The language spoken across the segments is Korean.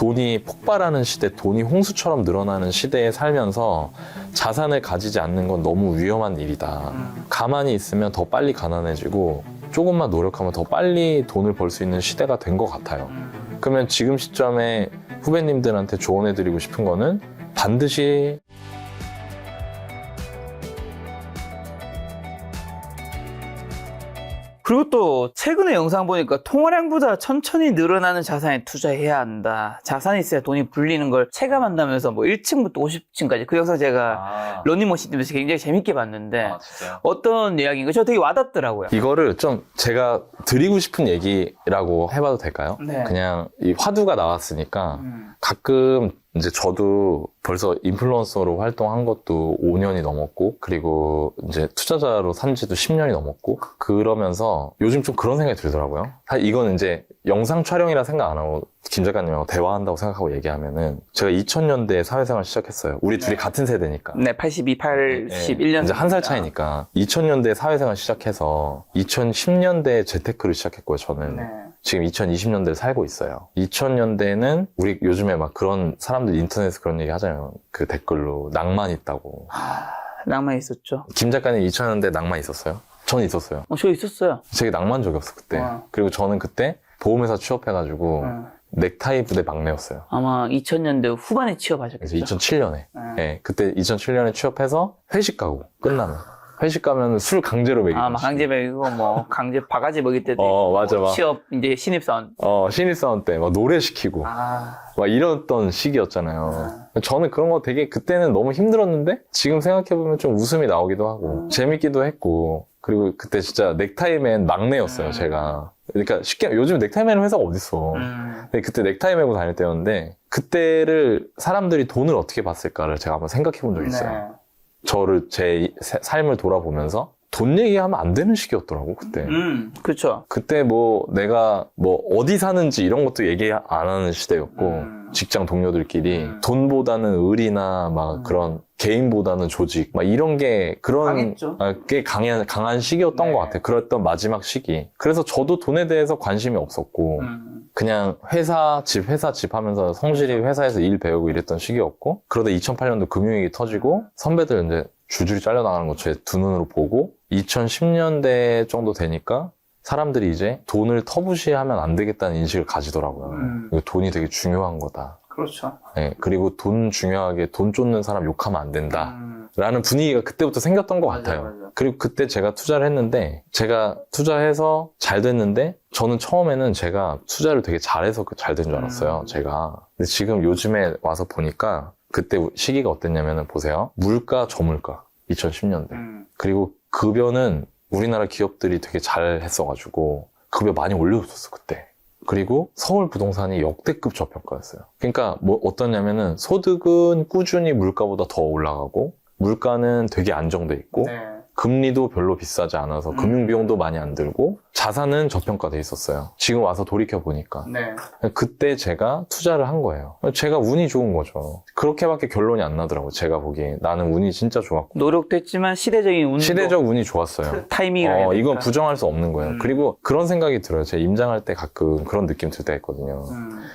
돈이 폭발하는 시대, 돈이 홍수처럼 늘어나는 시대에 살면서 자산을 가지지 않는 건 너무 위험한 일이다. 가만히 있으면 더 빨리 가난해지고 조금만 노력하면 더 빨리 돈을 벌 수 있는 시대가 된 것 같아요. 그러면 지금 시점에 후배님들한테 조언해드리고 싶은 거는 반드시 그리고 또 최근에 영상 보니까 통화량보다 천천히 늘어나는 자산에 투자해야 한다. 자산이 있어야 돈이 불리는 걸 체감한다면서 뭐 1층부터 50층까지 그 영상 제가 러닝머신 뛰면서 굉장히 재밌게 봤는데 어떤 이야기인가 저 되게 와닿더라고요. 이거를 좀 제가 드리고 싶은 얘기라고 해봐도 될까요? 네. 그냥 이 화두가 나왔으니까 가끔 이제 저도 벌써 인플루언서로 활동한 것도 5년이 넘었고 그리고 이제 투자자로 산 지도 10년이 넘었고 그러면서 요즘 좀 그런 생각이 들더라고요. 사실 이건 이제 영상 촬영이라 생각 안 하고 김 작가님하고 대화한다고 생각하고 얘기하면은 제가 2000년대에 사회생활 시작했어요. 우리 둘이 같은 세대니까. 네, 82, 81년. 이제 한 살 차이니까 2000년대에 사회생활 시작해서 2010년대에 재테크를 시작했고요, 저는. 네. 지금 2020년대를 살고 있어요. 2000년대에는 우리 요즘에 막 그런 사람들 인터넷에서 그런 얘기 하잖아요. 그 댓글로 낭만 있다고. 낭만 있었죠. 김 작가님 2000년대 낭만 있었어요? 저는 있었어요. 저 있었어요. 되게 낭만적이었어, 그때. 그리고 저는 그때 보험회사 취업해가지고 넥타이 부대 막내였어요. 아마 2000년대 후반에 그래서 취업하셨겠죠. 2007년에. 네, 그때 2007년에 취업해서 회식 가고 끝나면. 회식 가면 술 강제로 먹이고. 막 강제 먹이고, 뭐, 강제 바가지 먹일 때도 맞아, 있고, 맞아. 취업, 이제 신입사원. 신입사원 때 막 노래 시키고. 막 이랬던 시기였잖아요. 저는 그런 거 되게 그때는 너무 힘들었는데 지금 생각해보면 좀 웃음이 나오기도 하고 재밌기도 했고 그리고 그때 진짜 넥타이맨 막내였어요, 제가. 그러니까 쉽게 요즘 넥타이맨 회사가 어딨어. 근데 그때 넥타이 메고 다닐 때였는데 그때를 사람들이 돈을 어떻게 봤을까를 제가 한번 생각해 본 적이 있어요. 저를 제 삶을 돌아보면서 돈 얘기하면 안 되는 시기였더라고 그때. 그렇죠. 그때 뭐 내가 뭐 어디 사는지 이런 것도 얘기 안 하는 시대였고 직장 동료들끼리 돈보다는 의리나 막 그런 개인보다는 조직 막 이런 게 그런 강했죠. 꽤 강한 시기였던 것 같아요. 그랬던 마지막 시기. 그래서 저도 돈에 대해서 관심이 없었고 그냥 회사 집 하면서 성실히 회사에서 일 배우고 이랬던 시기였고 그러다 2008년도 금융위기 터지고 선배들 이제 줄줄이 잘려나가는 거 제 두 눈으로 보고 2010년대 정도 되니까 사람들이 이제 돈을 터부시하면 안 되겠다는 인식을 가지더라고요. 이거 돈이 되게 중요한 거다. 그렇죠. 네, 그리고 돈 중요하게 돈 쫓는 사람 욕하면 안 된다. 라는 분위기가 그때부터 생겼던 것 같아요. 맞아. 그리고 그때 제가 투자를 했는데 제가 투자해서 잘 됐는데 저는 처음에는 제가 투자를 되게 잘해서 잘 된 줄 알았어요. 제가. 근데 지금 요즘에 와서 보니까 그때 시기가 어땠냐면은 보세요. 물가, 저물가. 2010년대. 그리고 급여는 우리나라 기업들이 되게 잘 했어가지고 급여 많이 올려줬었어, 그때. 그리고 서울 부동산이 역대급 저평가였어요. 그러니까 뭐 어떠냐면은 소득은 꾸준히 물가보다 더 올라가고 물가는 되게 안정돼 있고 금리도 별로 비싸지 않아서 금융비용도 많이 안 들고 자산은 저평가돼 있었어요. 지금 와서 돌이켜보니까. 그때 제가 투자를 한 거예요. 제가 운이 좋은 거죠. 그렇게밖에 결론이 안 나더라고요. 제가 보기에. 나는 운이 진짜 좋았고. 노력도 했지만 시대적인 운도 시대적 운이 좋았어요. 타이밍이라 이건 부정할 수 없는 거예요. 그리고 그런 생각이 들어요. 제가 임장할 때 가끔 그런 느낌 들 때가 있거든요.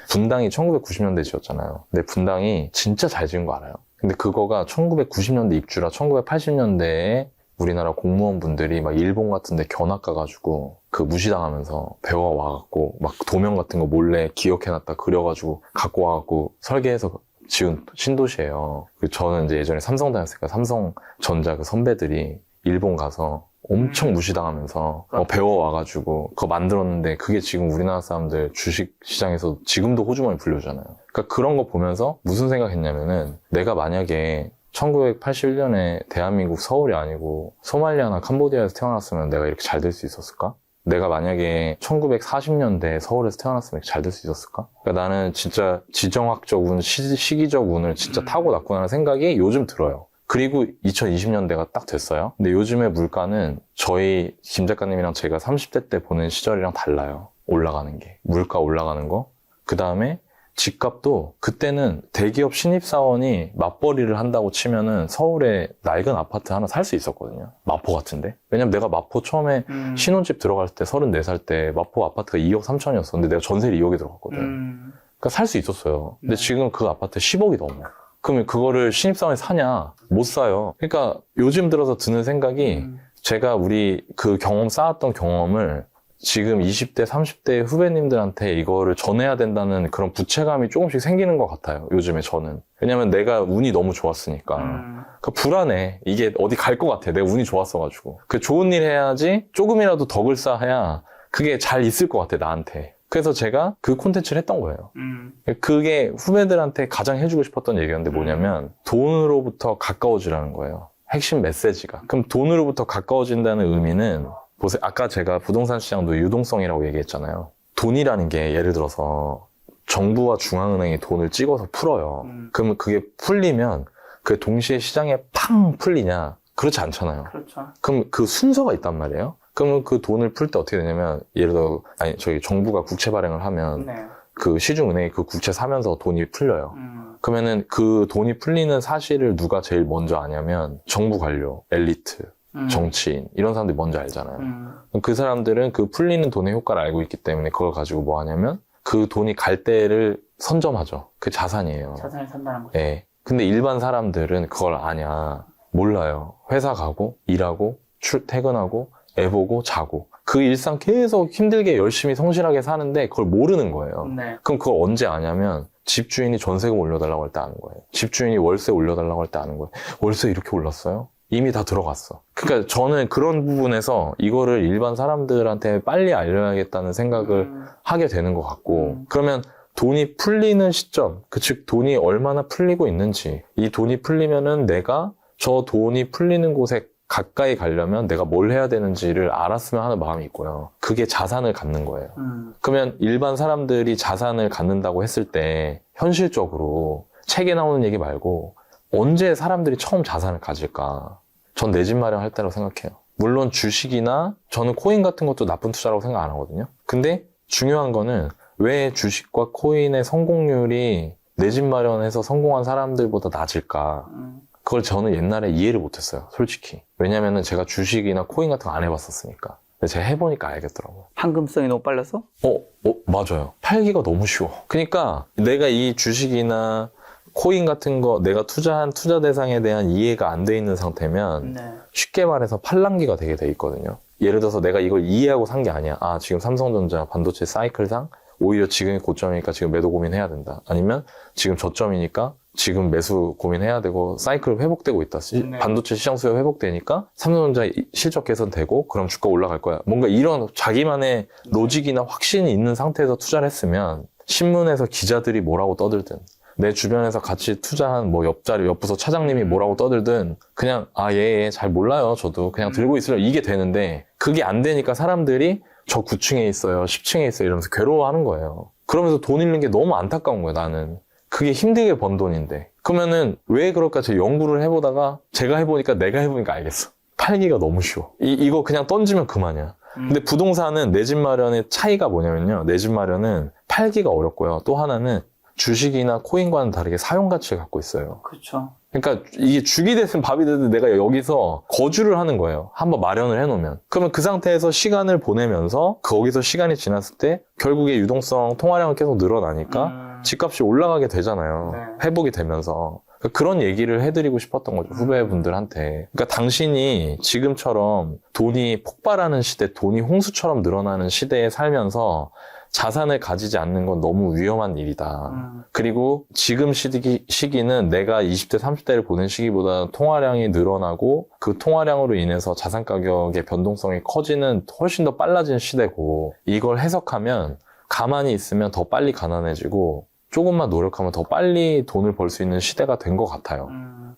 분당이 1990년대 지었잖아요. 근데 분당이 진짜 잘 지은 거 알아요? 근데 그거가 1990년대 입주라 1980년대에 우리나라 공무원분들이 막 일본 같은 데 견학 가가지고 그 무시당하면서 배워와갖고 막 도면 같은 거 몰래 기억해놨다 그려가지고 갖고 와갖고 설계해서 지은 신도시예요. 저는 이제 예전에 삼성 다녔으니까 삼성전자 그 선배들이 일본 가서 엄청 무시당하면서 배워와가지고 그거 만들었는데 그게 지금 우리나라 사람들 주식시장에서 지금도 호주머니 불려주잖아요. 그러니까 그런 거 보면서 무슨 생각했냐면은 내가 만약에 1981년에 대한민국 서울이 아니고 소말리아나 캄보디아에서 태어났으면 내가 이렇게 잘 될 수 있었을까? 내가 만약에 1940년대 서울에서 태어났으면 이렇게 잘 될 수 있었을까? 그러니까 나는 진짜 지정학적 운, 시기적 운을 진짜 타고났구나라는 생각이 요즘 들어요. 그리고 2020년대가 딱 됐어요. 근데 요즘의 물가는 저희 김 작가님이랑 제가 30대 때 보는 시절이랑 달라요. 올라가는 게. 물가 올라가는 거. 그 다음에 집값도 그때는 대기업 신입사원이 맞벌이를 한다고 치면은 서울에 낡은 아파트 하나 살 수 있었거든요. 마포 같은데. 왜냐면 내가 마포 처음에 신혼집 들어갈 때 34살 때 마포 아파트가 2억 3천이었어. 근데 내가 전세를 2억에 들어갔거든. 그러니까 살 수 있었어요. 근데 지금 그 아파트 10억이 넘어. 그러면 그거를 신입사원이 사냐? 못 사요. 그러니까 요즘 들어서 드는 생각이 제가 우리 그 경험 쌓았던 경험을 지금 20대, 30대 후배님들한테 이거를 전해야 된다는 그런 부채감이 조금씩 생기는 것 같아요. 요즘에 저는. 왜냐면 내가 운이 너무 좋았으니까. 그러니까 불안해. 이게 어디 갈 것 같아. 내가 운이 좋았어가지고. 그 좋은 일 해야지 조금이라도 덕을 쌓아야 그게 잘 있을 것 같아, 나한테. 그래서 제가 그 콘텐츠를 했던 거예요. 그게 후배들한테 가장 해주고 싶었던 얘기였는데 뭐냐면 돈으로부터 가까워지라는 거예요. 핵심 메시지가. 그럼 돈으로부터 가까워진다는 의미는 보세요. 아까 제가 부동산 시장도 유동성이라고 얘기했잖아요. 돈이라는 게 예를 들어서 정부와 중앙은행이 돈을 찍어서 풀어요. 그러면 그게 풀리면 그 동시에 시장에 팡 풀리냐? 그렇지 않잖아요. 그렇죠. 그럼 그 순서가 있단 말이에요. 그러면 그 돈을 풀 때 어떻게 되냐면 예를 들어 저희 정부가 국채 발행을 하면 네. 그 시중은행이 그 국채 사면서 돈이 풀려요. 그러면은 그 돈이 풀리는 사실을 누가 제일 먼저 아냐면 정부 관료, 엘리트, 정치인 이런 사람들이 먼저 알잖아요. 그 사람들은 그 풀리는 돈의 효과를 알고 있기 때문에 그걸 가지고 뭐 하냐면 그 돈이 갈 때를 선점하죠. 그 자산이에요. 자산을 산다는 거죠. 네. 근데 일반 사람들은 그걸 아냐? 몰라요. 회사 가고 일하고 퇴근하고 애 보고 자고 그 일상 계속 힘들게 열심히 성실하게 사는데 그걸 모르는 거예요. 네. 그럼 그걸 언제 아냐면 집주인이 전세금 올려달라고 할 때 아는 거예요. 집주인이 월세 올려달라고 할 때 아는 거예요. 월세 이렇게 올랐어요? 이미 다 들어갔어. 그러니까 저는 그런 부분에서 이거를 일반 사람들한테 빨리 알려야겠다는 생각을 하게 되는 것 같고 그러면 돈이 풀리는 시점, 즉 돈이 얼마나 풀리고 있는지 이 돈이 풀리면은 내가 저 돈이 풀리는 곳에 가까이 가려면 내가 뭘 해야 되는지를 알았으면 하는 마음이 있고요. 그게 자산을 갖는 거예요. 그러면 일반 사람들이 자산을 갖는다고 했을 때 현실적으로 책에 나오는 얘기 말고 언제 사람들이 처음 자산을 가질까? 전 내 집 마련할 때라고 생각해요. 물론 주식이나 저는 코인 같은 것도 나쁜 투자라고 생각 안 하거든요. 근데 중요한 거는 왜 주식과 코인의 성공률이 내 집 마련해서 성공한 사람들보다 낮을까? 그걸 저는 옛날에 이해를 못했어요, 솔직히. 왜냐면은 제가 주식이나 코인 같은 거 안 해봤었으니까. 근데 제가 해보니까 알겠더라고요. 황금성이 너무 빨라서? 맞아요. 팔기가 너무 쉬워. 그러니까 내가 이 주식이나 코인 같은 거 내가 투자한 투자 대상에 대한 이해가 안 돼 있는 상태면 네. 쉽게 말해서 팔랑귀가 되게 돼 있거든요. 예를 들어서 내가 이걸 이해하고 산 게 아니야. 아, 지금 삼성전자 반도체 사이클상 오히려 지금이 고점이니까 지금 매도 고민해야 된다. 아니면 지금 저점이니까 지금 매수 고민해야 되고 사이클 회복되고 있다. 네. 반도체 시장 수요 회복되니까 삼성전자 실적 개선되고 그럼 주가 올라갈 거야. 뭔가 이런 자기만의 로직이나 확신이 있는 상태에서 투자를 했으면 신문에서 기자들이 뭐라고 떠들든 내 주변에서 같이 투자한 뭐 옆자리 옆부서 차장님이 뭐라고 떠들든 그냥 얘 잘 몰라요. 저도 그냥 들고 있으려 이게 되는데 그게 안 되니까 사람들이 저 9층에 있어요. 10층에 있어요. 이러면서 괴로워하는 거예요. 그러면서 돈 잃는 게 너무 안타까운 거예요. 나는. 그게 힘들게 번 돈인데. 그러면은 왜 그럴까 제가 연구를 해보다가 제가 해보니까 내가 해보니까 알겠어. 팔기가 너무 쉬워. 이거 그냥 던지면 그만이야. 근데 부동산은 내 집 마련의 차이가 뭐냐면요. 내 집 마련은 팔기가 어렵고요. 또 하나는 주식이나 코인과는 다르게 사용 가치를 갖고 있어요. 그렇죠. 그러니까 이게 죽이 되든 밥이 되든 내가 여기서 거주를 하는 거예요. 한번 마련을 해놓으면. 그러면 그 상태에서 시간을 보내면서 거기서 시간이 지났을 때 결국에 유동성, 통화량은 계속 늘어나니까 집값이 올라가게 되잖아요. 네. 회복이 되면서. 그러니까 그런 얘기를 해드리고 싶었던 거죠. 후배분들한테. 그러니까 당신이 지금처럼 돈이 폭발하는 시대, 돈이 홍수처럼 늘어나는 시대에 살면서 자산을 가지지 않는 건 너무 위험한 일이다. 그리고 지금 시기는 내가 20대, 30대를 보낸 시기보다 통화량이 늘어나고 그 통화량으로 인해서 자산 가격의 변동성이 커지는 훨씬 더 빨라진 시대고 이걸 해석하면 가만히 있으면 더 빨리 가난해지고 조금만 노력하면 더 빨리 돈을 벌 수 있는 시대가 된 것 같아요.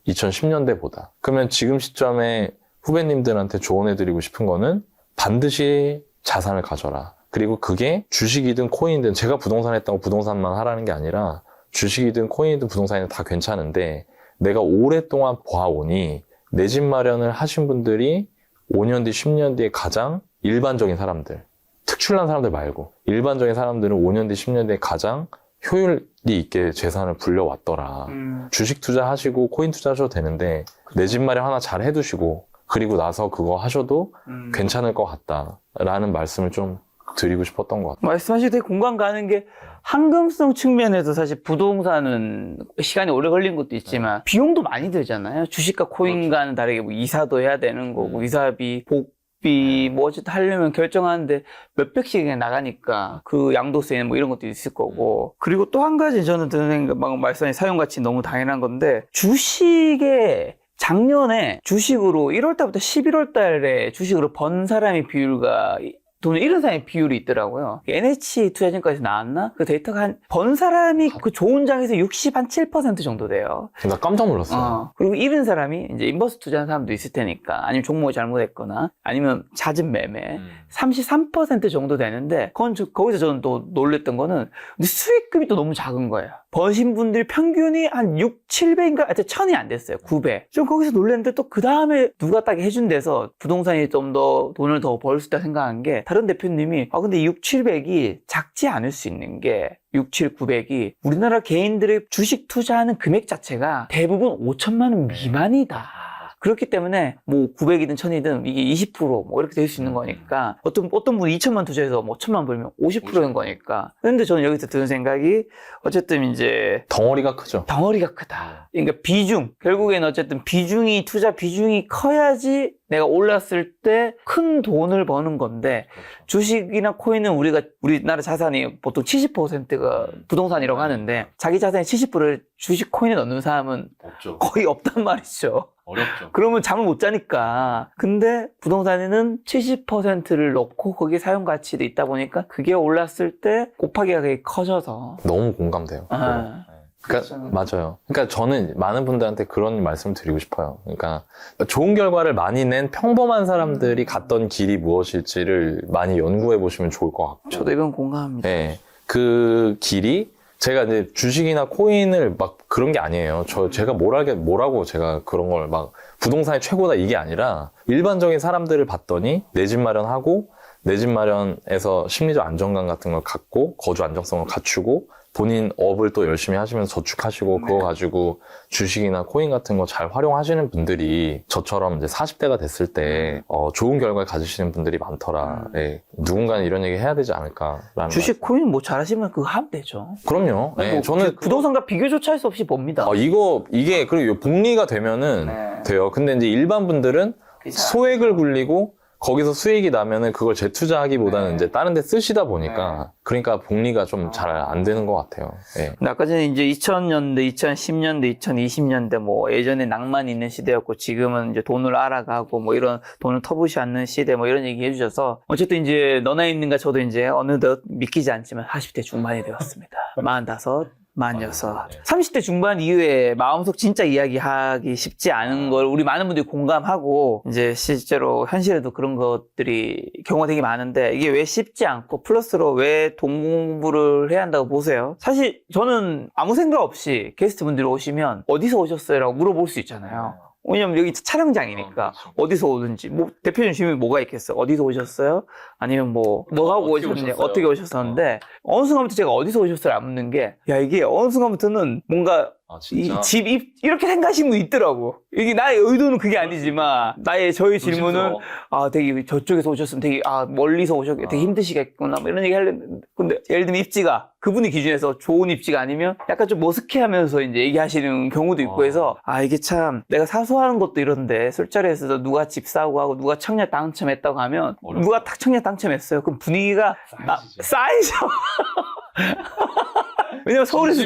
2010년대보다. 그러면 지금 시점에 후배님들한테 조언해드리고 싶은 거는 반드시 자산을 가져라. 그리고 그게 주식이든 코인이든 제가 부동산 했다고 부동산만 하라는 게 아니라 주식이든 코인이든 부동산이든 다 괜찮은데 내가 오랫동안 봐오니 내 집 마련을 하신 분들이 5년 뒤, 10년 뒤에 가장 일반적인 사람들, 특출난 사람들 말고 일반적인 사람들은 5년 뒤, 10년 뒤에 가장 효율이 있게 재산을 불려왔더라. 주식 투자하시고 코인 투자하셔도 되는데 내 집 마련 하나 잘 해두시고 그리고 나서 그거 하셔도 괜찮을 것 같다라는 말씀을 좀 드리고 싶었던 것 같아요. 말씀하시기 되게 공감 가는 게 황금성 측면에서 사실 부동산은 시간이 오래 걸린 것도 있지만 비용도 많이 들잖아요. 주식과 코인과는 다르게 뭐 이사도 해야 되는 거고 이사비, 복비 뭐 어쨌든 하려면 결정하는데 몇백씩 그냥 나가니까 그 양도세는 뭐 이런 것도 있을 거고 그리고 또 한 가지 저는 드는 생각 방금 말씀하신 사용가치 너무 당연한 건데 주식에 작년에 주식으로 1월 달부터 11월 달에 주식으로 번 사람의 비율과 돈을 잃은 사람의 비율이 있더라고요. NH 투자증권에서 나왔나? 그 데이터가 번 사람이 그 좋은 장에서 67% 정도 돼요. 나 깜짝 놀랐어요. 그리고 잃은 사람이 이제 인버스 투자한 사람도 있을 테니까 아니면 종목이 잘못했거나 아니면 잦은 매매 33% 정도 되는데 거기서 저는 또 놀랬던 거는 근데 수익금이 또 너무 작은 거예요. 버신 분들 평균이 한 6, 7배인가? 하여튼 1000이 안 됐어요. 9배. 좀 거기서 놀랬는데 또 그 다음에 누가 딱 해준 데서 부동산이 좀 더 돈을 더 벌 수 있다 생각한 게 다른 대표님이 근데 6, 700이 작지 않을 수 있는 게 6, 7, 900이 우리나라 개인들의 주식 투자하는 금액 자체가 대부분 5천만 원 미만이다. 그렇기 때문에 뭐 900이든 1000이든 이게 20%뭐 이렇게 될 수 있는 거니까 어떤 분이 2천만 투자해서 뭐 1000만 벌면 50%인 거니까. 그런데 저는 여기서 드는 생각이 어쨌든 이제 덩어리가 크죠. 덩어리가 크다. 그러니까 결국에는 어쨌든 투자 비중이 커야지 내가 올랐을 때 큰 돈을 버는 건데 주식이나 코인은 우리나라 자산이 보통 70%가 부동산이라고 하는데 자기 자산의 70%를 주식 코인에 넣는 사람은 없죠. 거의 없단 말이죠. 어렵죠. 그러면 잠을 못 자니까. 근데 부동산에는 70%를 넣고 거기에 사용 가치도 있다 보니까 그게 올랐을 때 곱하기가 되게 커져서. 너무 공감돼요. 그러니까 맞아요. 그러니까 저는 많은 분들한테 그런 말씀을 드리고 싶어요. 그러니까 좋은 결과를 많이 낸 평범한 사람들이 갔던 길이 무엇일지를 많이 연구해 보시면 좋을 것 같고. 저도 이건 공감합니다. 네, 그 길이 제가 이제 주식이나 코인을 막 그런 게 아니에요. 제가 뭐라고 제가 그런 걸 막 부동산이 최고다 이게 아니라 일반적인 사람들을 봤더니 내 집 마련하고 내 집 마련에서 심리적 안정감 같은 걸 갖고 거주 안정성을 갖추고 본인 업을 또 열심히 하시면서 저축하시고 그거 가지고 주식이나 코인 같은 거 잘 활용하시는 분들이 저처럼 이제 40대가 됐을 때 좋은 결과를 가지시는 분들이 많더라. 네, 누군가는 이런 얘기 해야 되지 않을까라는 주식 코인 뭐 잘하시면 그거 하면 되죠. 그럼요. 네, 뭐 저는 부동산과 비교조차 할 수 없이 봅니다. 이게 그리고 복리가 되면은 돼요. 근데 이제 일반 분들은 소액을 굴리고 거기서 수익이 나면은 그걸 재투자하기보다는 이제 다른 데 쓰시다 보니까 그러니까 복리가 좀 잘 안 되는 것 같아요. 네. 근데 아까 전에 이제 2000년대, 2010년대, 2020년대 뭐 예전에 낭만이 있는 시대였고 지금은 이제 돈을 알아가고 뭐 이런 돈을 터부시 않는 시대 뭐 이런 얘기 해주셔서 어쨌든 이제 너나 있는가 저도 이제 어느덧 믿기지 않지만 40대 중반이 되었습니다. 45, 46. 30대 중반 이후에 마음속 진짜 이야기하기 쉽지 않은 걸 우리 많은 분들이 공감하고 이제 실제로 현실에도 그런 것들이 경우가 되게 많은데 이게 왜 쉽지 않고 플러스로 왜 돈 공부를 해야 한다고 보세요? 사실 저는 아무 생각 없이 게스트분들이 오시면 어디서 오셨어요? 라고 물어볼 수 있잖아요. 왜냐면 여기 촬영장이니까 어디서 오든지 뭐 대표님 질문이 뭐가 있겠어요? 어디서 오셨어요? 아니면 뭐 하고 오셨냐? 어떻게 오셨었는데 어느 순간부터 제가 어디서 오셨어요? 안 묻는 게 야 이게 어느 순간부터는 뭔가 이 집 이렇게 생각하시는 분 있더라고. 이게 나의 의도는 그게 아니지만 저희 질문은 되게 저쪽에서 오셨으면 되게 멀리서 오셨겠 되게 힘드시겠구나 뭐 이런 얘기 하려는데 근데 예를 들면 입지가 그분의 기준에서 좋은 입지가 아니면 약간 좀 머쓱해하면서 이제 얘기하시는 경우도 있고 해서 이게 참 내가 사소한 것도 이런데 술자리에서 누가 집 사고 하고 누가 청약 당첨했다고 하면 누가 딱 청약 당첨했어요. 그럼 분위기가 쌓이죠. 왜냐면 서울에서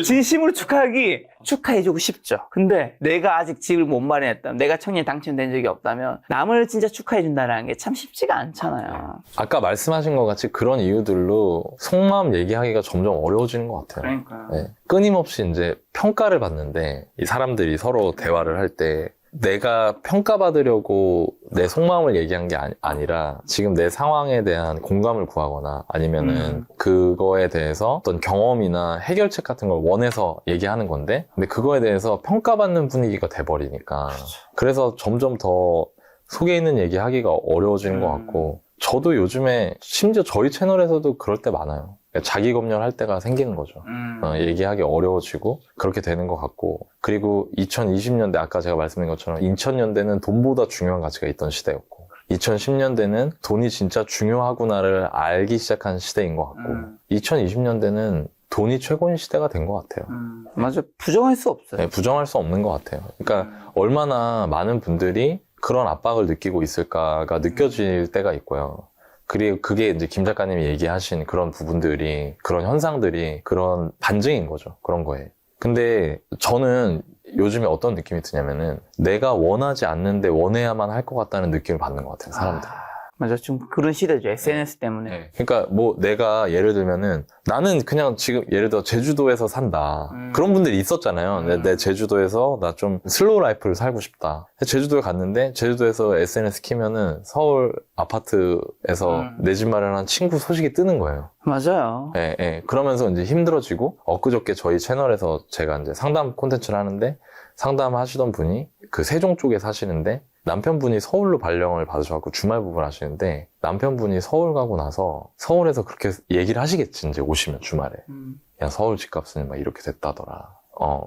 진심으로 축하하기 축하해주고 싶죠. 근데 내가 아직 집을 못 마련했다면 내가 청약에 당첨된 적이 없다면 남을 진짜 축하해준다는 게 참 쉽지가 않잖아요. 아까 말씀하신 것 같이 그런 이유들로 속마음 얘기하기가 점점 어려워지는 것 같아요. 그러니까요. 네. 끊임없이 이제 평가를 받는데 이 사람들이 서로 대화를 할 때 내가 평가받으려고 내 속마음을 얘기한 게 아니라 지금 내 상황에 대한 공감을 구하거나 아니면은 그거에 대해서 어떤 경험이나 해결책 같은 걸 원해서 얘기하는 건데 근데 그거에 대해서 평가받는 분위기가 돼버리니까 그래서 점점 더 속에 있는 얘기하기가 어려워지는 것 같고 저도 요즘에 심지어 저희 채널에서도 그럴 때 많아요. 자기 검열할 때가 생기는 거죠. 얘기하기 어려워지고 그렇게 되는 것 같고 그리고 2020년대 아까 제가 말씀드린 것처럼 2000년대는 돈보다 중요한 가치가 있던 시대였고 2010년대는 돈이 진짜 중요하구나를 알기 시작한 시대인 것 같고 2020년대는 돈이 최고인 시대가 된 것 같아요. 맞아. 부정할 수 없어요. 네, 부정할 수 없는 것 같아요. 그러니까 얼마나 많은 분들이 그런 압박을 느끼고 있을까가 느껴질 때가 있고요. 그리고 그게 이제 김 작가님이 얘기하신 그런 부분들이, 그런 현상들이 그런 반증인 거죠. 그런 거에. 근데 저는 요즘에 어떤 느낌이 드냐면은 내가 원하지 않는데 원해야만 할 것 같다는 느낌을 받는 것 같아요, 사람들. 맞아. 좀 그런 시대죠. SNS 때문에. 그러니까 뭐 내가 예를 들면은 나는 그냥 지금 예를 들어 제주도에서 산다. 그런 분들이 있었잖아요. 내 제주도에서 나 좀 슬로우 라이프를 살고 싶다. 제주도에 갔는데 제주도에서 SNS 키면은 서울 아파트에서 내 집 마련한 친구 소식이 뜨는 거예요. 맞아요. 그러면서 이제 힘들어지고 엊그저께 저희 채널에서 제가 이제 상담 콘텐츠를 하는데 상담하시던 분이 그 세종 쪽에 사시는데 남편분이 서울로 발령을 받으셔갖고 주말 부부를 하시는데 남편분이 서울 가고 나서 서울에서 그렇게 얘기를 하시겠지, 이제 오시면 주말에. 야, 서울 집값은 막 이렇게 됐다더라.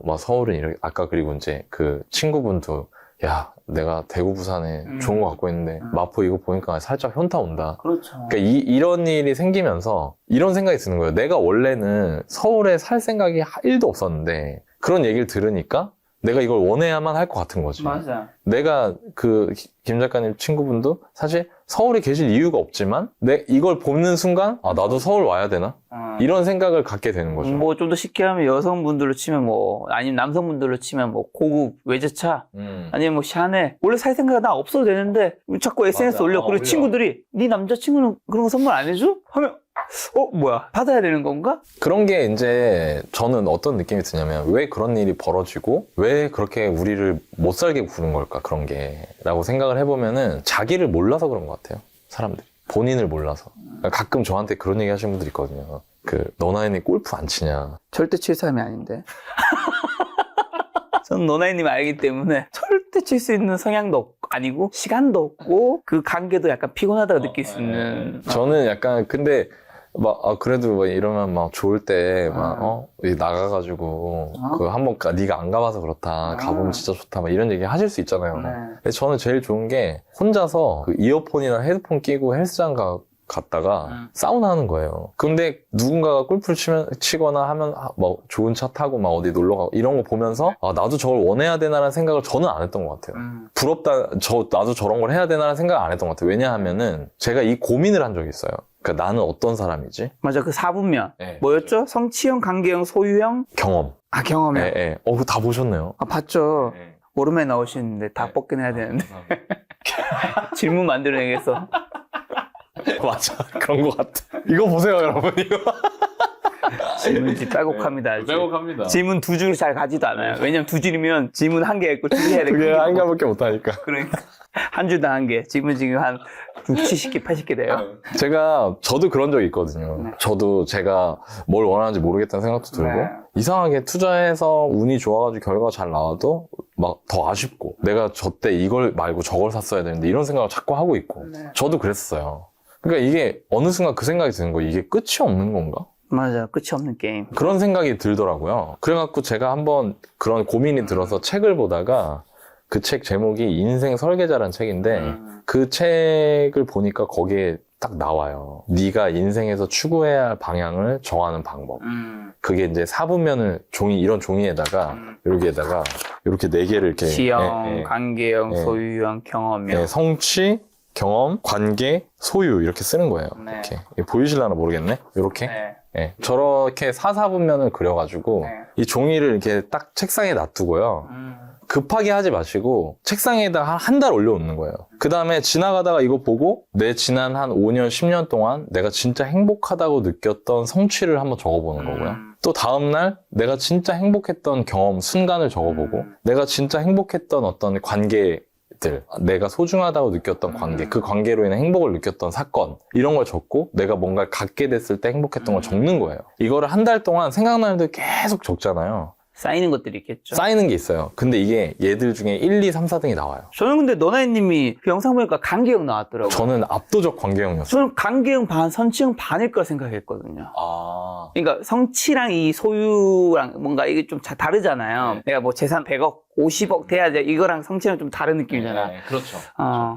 막 서울은 이렇게, 아까 그리고 이제 그 친구분도 야, 내가 대구 부산에 좋은 거 갖고 있는데 마포 이거 보니까 살짝 현타 온다. 그렇죠. 그러니까 이런 일이 생기면서 이런 생각이 드는 거예요. 내가 원래는 서울에 살 생각이 1도 없었는데 그런 얘기를 들으니까 내가 이걸 원해야만 할 것 같은 거지. 맞아. 내가 그 김 작가님 친구분도 사실 서울에 계실 이유가 없지만 이걸 보는 순간 아, 나도 서울 와야 되나? 이런 생각을 갖게 되는 거죠. 뭐 좀 더 쉽게 하면 여성분들로 치면 뭐 아니면 남성분들로 치면 뭐 고급 외제차 아니면 뭐 샤넬 원래 살 생각 나 없어도 되는데 자꾸 SNS 맞아. 올려. 그리고 올려. 친구들이 네 남자친구는 그런 거 선물 안 해줘? 하면 뭐야 받아야 되는 건가? 그런 게 이제 저는 어떤 느낌이 드냐면 왜 그런 일이 벌어지고 왜 그렇게 우리를 못 살게 구는 걸까, 그런 게 라고 생각을 해보면은 자기를 몰라서 그런 것 같아요, 사람들이. 본인을 몰라서. 가끔 저한테 그런 얘기 하시는 분들이 있거든요. 너나이는 골프 안 치냐. 절대 칠 사람이 아닌데. 전 노나이님 알기 때문에 절대 칠 수 있는 성향도 아니고 시간도 없고 그 관계도 약간 피곤하다고 느낄 수 있는. 저는 약간 근데 그래도 뭐 이러면 막 좋을 때 나가가지고 한번 네가 안 가봐서 그렇다, 가보면 진짜 좋다 막 이런 얘기 하실 수 있잖아요. 근데 저는 제일 좋은 게 혼자서 그 이어폰이나 헤드폰 끼고 헬스장 갔다가 사우나 하는 거예요. 근데 누군가가 골프를 치거나 하면 뭐 좋은 차 타고 막 어디 놀러 가고 이런 거 보면서 나도 저걸 원해야 되나라는 생각을 저는 안 했던 것 같아요. 부럽다, 나도 저런 걸 해야 되나라는 생각을 안 했던 것 같아요. 왜냐하면은 제가 이 고민을 한 적이 있어요. 그러니까 나는 어떤 사람이지? 맞아, 그 4분면 네. 뭐였죠? 성취형, 관계형, 소유형? 경험. 경험형. 그거 다 보셨네요. 봤죠. 오랜만에 나오시는데 다 뽑긴 해야 되는데 질문 만들어내겠어. 맞아, 그런 것 같아. 이거 보세요, 여러분. 이거. 질문지 빼곡합니다. 아직. 빼곡합니다. 질문 2줄 잘 가지도 않아요. 왜냐면 2줄이면 질문 1개 있고 2개 해야 되고. 그게 한 개밖에 못하니까. 그러니까 한 줄당 1개. 질문 지금 한 70개, 80개 돼요. 저도 그런 적이 있거든요. 저도 제가 뭘 원하는지 모르겠다는 생각도 들고 이상하게 투자해서 운이 좋아가지고 결과가 잘 나와도 막 더 아쉽고 내가 저 때 이걸 말고 저걸 샀어야 되는데 이런 생각을 자꾸 하고 있고 저도 그랬어요. 그러니까 이게 어느 순간 그 생각이 드는 거예요. 이게 끝이 없는 건가? 맞아, 끝이 없는 게임. 그런 생각이 들더라고요. 그래갖고 제가 한번 그런 고민이 들어서 책을 보다가 그 책 제목이 인생 설계자라는 책인데 그 책을 보니까 거기에 딱 나와요. 네가 인생에서 추구해야 할 방향을 정하는 방법. 그게 이제 4분면을 이런 종이에다가 여기에다가 이렇게 4개를 이렇게 지형, 관계형, 소유형, 경험형. 성취, 경험, 관계, 소유 이렇게 쓰는 거예요. 이렇게 보이실라나 모르겠네. 이렇게. 저렇게 4분면을 그려가지고 이 종이를 이렇게 딱 책상에 놔두고요. 급하게 하지 마시고 책상에다 한 달 올려놓는 거예요. 그 다음에 지나가다가 이거 보고 내 지난 한 5년, 10년 동안 내가 진짜 행복하다고 느꼈던 성취를 한번 적어보는 거고요. 또 다음날 내가 진짜 행복했던 경험, 순간을 적어보고 내가 진짜 행복했던 어떤 관계들, 내가 소중하다고 느꼈던 관계, 그 관계로 인해 행복을 느꼈던 사건 이런 걸 적고 내가 뭔가를 갖게 됐을 때 행복했던 걸 적는 거예요. 이거를 한 달 동안 생각나는 대로 계속 적잖아요. 쌓이는 것들이 있겠죠. 쌓이는 게 있어요. 근데 이게 얘들 중에 1, 2, 3, 4등이 나와요. 저는 근데 너나이님이 그 영상 보니까 관계형 나왔더라고요. 저는 압도적 관계형이었어요. 저는 관계형 반, 성취형 반일 거라 생각했거든요. 그러니까 성취랑 이 소유랑 뭔가 이게 좀 다르잖아요. 내가 뭐 재산 100억 50억 돼야 돼. 이거랑 성취는 좀 다른 느낌이잖아. 네, 그렇죠.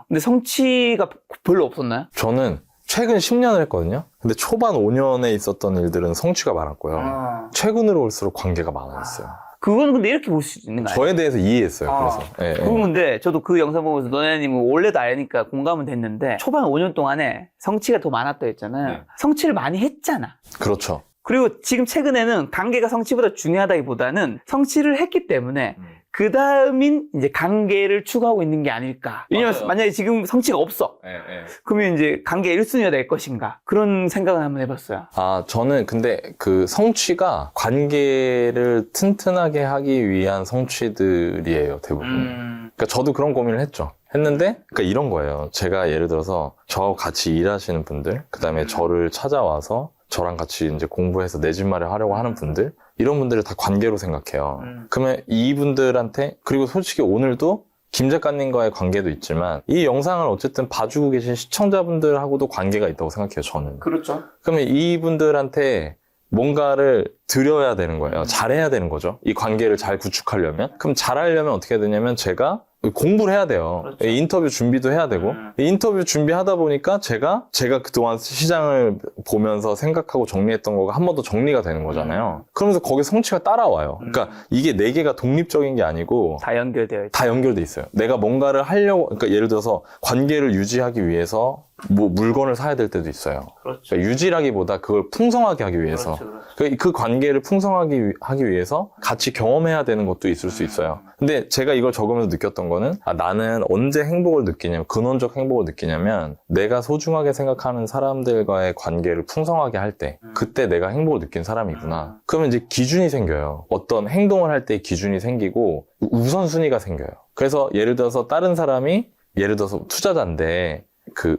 근데 성취가 별로 없었나요? 저는 최근 10년을 했거든요. 근데 초반 5년에 있었던 일들은 성취가 많았고요. 최근으로 올수록 관계가 많아졌어요. 그거는 근데 이렇게 볼 수 있는 거 아니에요? 저에 대해서 이해했어요. 그래서. 예, 예. 그건 근데 저도 그 영상 보면서 너네님은 원래도 알니까 공감은 됐는데 초반 5년 동안에 성취가 더 많았다 했잖아요. 네. 성취를 많이 했잖아. 그렇죠. 그리고 지금 최근에는 관계가 성취보다 중요하다기보다는 성취를 했기 때문에 그 다음인 이제 관계를 추구하고 있는 게 아닐까. 왜냐면 맞아요. 만약에 지금 성취가 없어. 예, 예. 그러면 이제 관계 1순위가 될 것인가. 그런 생각을 한번 해봤어요. 저는 근데 그 성취가 관계를 튼튼하게 하기 위한 성취들이에요, 대부분. 그러니까 저도 그런 고민을 했는데, 그러니까 이런 거예요. 제가 예를 들어서 저하고 같이 일하시는 분들, 그 다음에 저를 찾아와서 저랑 같이 이제 공부해서 내 집 마련하려고 하는 분들, 이런 분들을 다 관계로 생각해요. 그러면 이분들한테, 그리고 솔직히 오늘도 김 작가님과의 관계도 있지만, 이 영상을 어쨌든 봐주고 계신 시청자분들하고도 관계가 있다고 생각해요, 저는. 그렇죠. 그러면 이분들한테 뭔가를 드려야 되는 거예요. 잘해야 되는 거죠. 이 관계를 잘 구축하려면. 그럼 잘하려면 어떻게 해야 되냐면 제가 공부를 해야 돼요. 그렇죠. 인터뷰 준비도 해야 되고. 인터뷰 준비하다 보니까 제가 그동안 시장을 보면서 생각하고 정리했던 거가 한 번 더 정리가 되는 거잖아요. 그러면서 거기에 성취가 따라와요. 그러니까 이게 네 개가 독립적인 게 아니고 다 연결되어 있다. 다 연결돼 있어요. 내가 뭔가를 하려고, 그러니까 예를 들어서 관계를 유지하기 위해서 뭐 물건을 사야 될 때도 있어요. 그렇죠. 그러니까 유지라기보다 그걸 풍성하게 하기 위해서. 그렇죠. 그 관계를 풍성하게 하기 위해서 같이 경험해야 되는 것도 있을 수 있어요. 근데 제가 이걸 적으면서 느꼈던 거는 나는 언제 행복을 느끼냐면, 근원적 행복을 느끼냐면 내가 소중하게 생각하는 사람들과의 관계를 풍성하게 할 때, 그때 내가 행복을 느낀 사람이구나. 그러면 이제 기준이 생겨요. 어떤 행동을 할 때 기준이 생기고 우선순위가 생겨요. 그래서 예를 들어서 다른 사람이 예를 들어서 투자자인데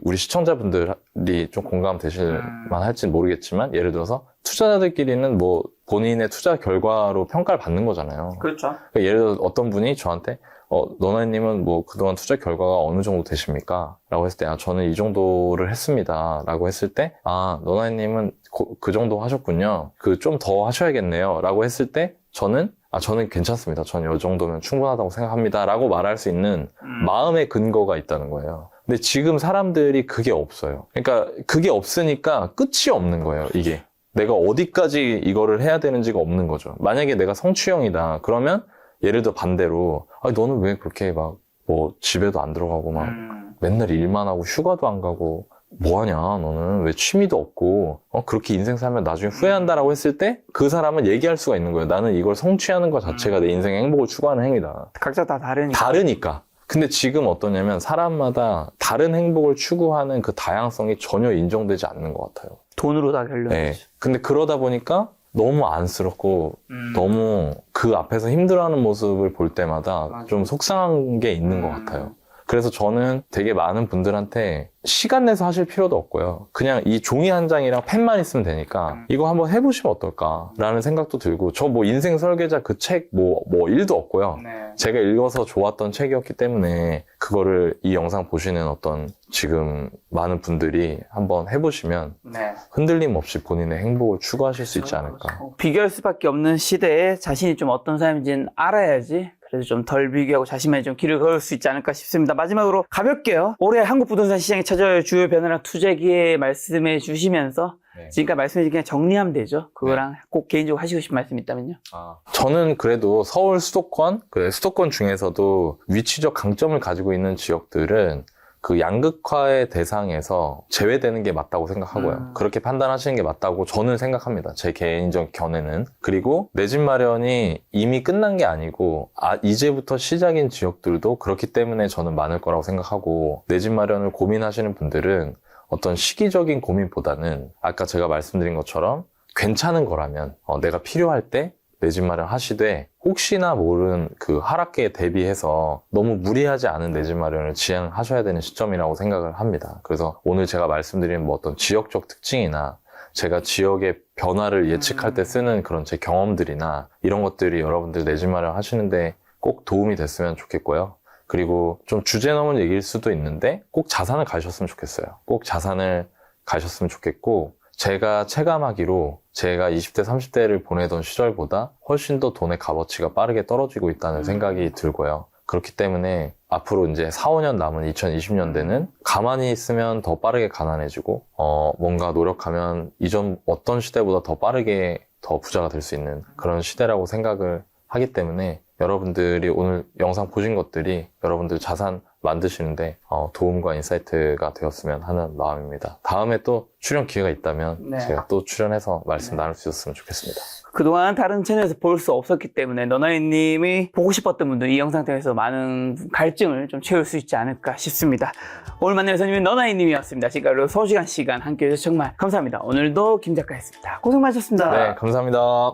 우리 시청자분들이 좀 공감되실 만할지는 모르겠지만, 예를 들어서 투자자들끼리는 뭐 본인의 투자 결과로 평가를 받는 거잖아요. 그렇죠. 그러니까 예를 들어서 어떤 분이 저한테 너나님은 뭐 그동안 투자 결과가 어느 정도 되십니까? 라고 했을 때 저는 이 정도를 했습니다. 라고 했을 때 너나님은 그 정도 하셨군요. 좀 더 하셔야겠네요. 라고 했을 때 저는 괜찮습니다. 저는 이 정도면 충분하다고 생각합니다. 라고 말할 수 있는 마음의 근거가 있다는 거예요. 근데 지금 사람들이 그게 없어요. 그러니까 그게 없으니까 끝이 없는 거예요, 이게. 내가 어디까지 이거를 해야 되는지가 없는 거죠. 만약에 내가 성취형이다. 그러면 예를 들어 반대로 너는 왜 그렇게 막 뭐 집에도 안 들어가고 막 맨날 일만 하고 휴가도 안 가고 뭐하냐, 너는 왜 취미도 없고 그렇게 인생 살면 나중에 후회한다라고 했을 때 그 사람은 얘기할 수가 있는 거예요. 나는 이걸 성취하는 것 자체가 내 인생의 행복을 추구하는 행위다. 각자 다 다르니까. 근데 지금 어떠냐면 사람마다 다른 행복을 추구하는 그 다양성이 전혀 인정되지 않는 것 같아요. 돈으로 다 결론이지. 네. 근데 그러다 보니까 너무 안쓰럽고 너무 그 앞에서 힘들어하는 모습을 볼 때마다 맞아. 좀 속상한 게 있는 것 같아요. 그래서 저는 되게 많은 분들한테 시간 내서 하실 필요도 없고요. 그냥 이 종이 한 장이랑 펜만 있으면 되니까 이거 한번 해보시면 어떨까라는 생각도 들고, 저 뭐 인생 설계자 그 책 뭐 1도 없고요. 네. 제가 읽어서 좋았던 책이었기 때문에 그거를 이 영상 보시는 어떤 지금 많은 분들이 한번 해보시면 네. 흔들림 없이 본인의 행복을 추구하실 수 있지 않을까. 비교할 수밖에 없는 시대에 자신이 좀 어떤 사람인지는 알아야지. 그래서 좀 덜 비교하고 자신만이 좀 길을 걸을 수 있지 않을까 싶습니다. 마지막으로 가볍게요. 올해 한국 부동산 시장에 찾아올 주요 변화랑 투자 기회 말씀해 주시면서 지금까지 말씀해 주신 그냥 정리하면 되죠. 그거랑 꼭 개인적으로 하시고 싶은 말씀 있다면요. 저는 그래도 서울 수도권 중에서도 위치적 강점을 가지고 있는 지역들은 그 양극화의 대상에서 제외되는 게 맞다고 생각하고요. 그렇게 판단하시는 게 맞다고 저는 생각합니다. 제 개인적 견해는. 그리고 내 집 마련이 이미 끝난 게 아니고 이제부터 시작인 지역들도 그렇기 때문에 저는 많을 거라고 생각하고, 내 집 마련을 고민하시는 분들은 어떤 시기적인 고민보다는 아까 제가 말씀드린 것처럼 괜찮은 거라면 내가 필요할 때 내 집 마련 하시되, 혹시나 모르는 그 하락기에 대비해서 너무 무리하지 않은 내 집 마련을 지향하셔야 되는 시점이라고 생각을 합니다. 그래서 오늘 제가 말씀드린 뭐 어떤 지역적 특징이나 제가 지역의 변화를 예측할 때 쓰는 그런 제 경험들이나 이런 것들이 여러분들 내 집 마련 하시는데 꼭 도움이 됐으면 좋겠고요. 그리고 좀 주제 넘은 얘기일 수도 있는데 꼭 자산을 가셨으면 좋겠어요. 꼭 자산을 가셨으면 좋겠고, 제가 체감하기로 제가 20대, 30대를 보내던 시절보다 훨씬 더 돈의 값어치가 빠르게 떨어지고 있다는 생각이 들고요. 그렇기 때문에 앞으로 이제 4, 5년 남은 2020년대는 가만히 있으면 더 빠르게 가난해지고, 뭔가 노력하면 이전 어떤 시대보다 더 빠르게 더 부자가 될 수 있는 그런 시대라고 생각을 하기 때문에 여러분들이 오늘 영상 보신 것들이 여러분들 자산 만드시는데 도움과 인사이트가 되었으면 하는 마음입니다. 다음에 또 출연 기회가 있다면 네. 제가 또 출연해서 말씀 나눌 수 있었으면 좋겠습니다. 그동안 다른 채널에서 볼 수 없었기 때문에 너나이님이 보고 싶었던 분들 이 영상 통해서 많은 갈증을 좀 채울 수 있지 않을까 싶습니다. 오늘 만난 여사님은 너나이님이었습니다. 지금까지 소중한 시간 함께 해주셔서 정말 감사합니다. 오늘도 김 작가였습니다. 고생 많으셨습니다. 네, 감사합니다.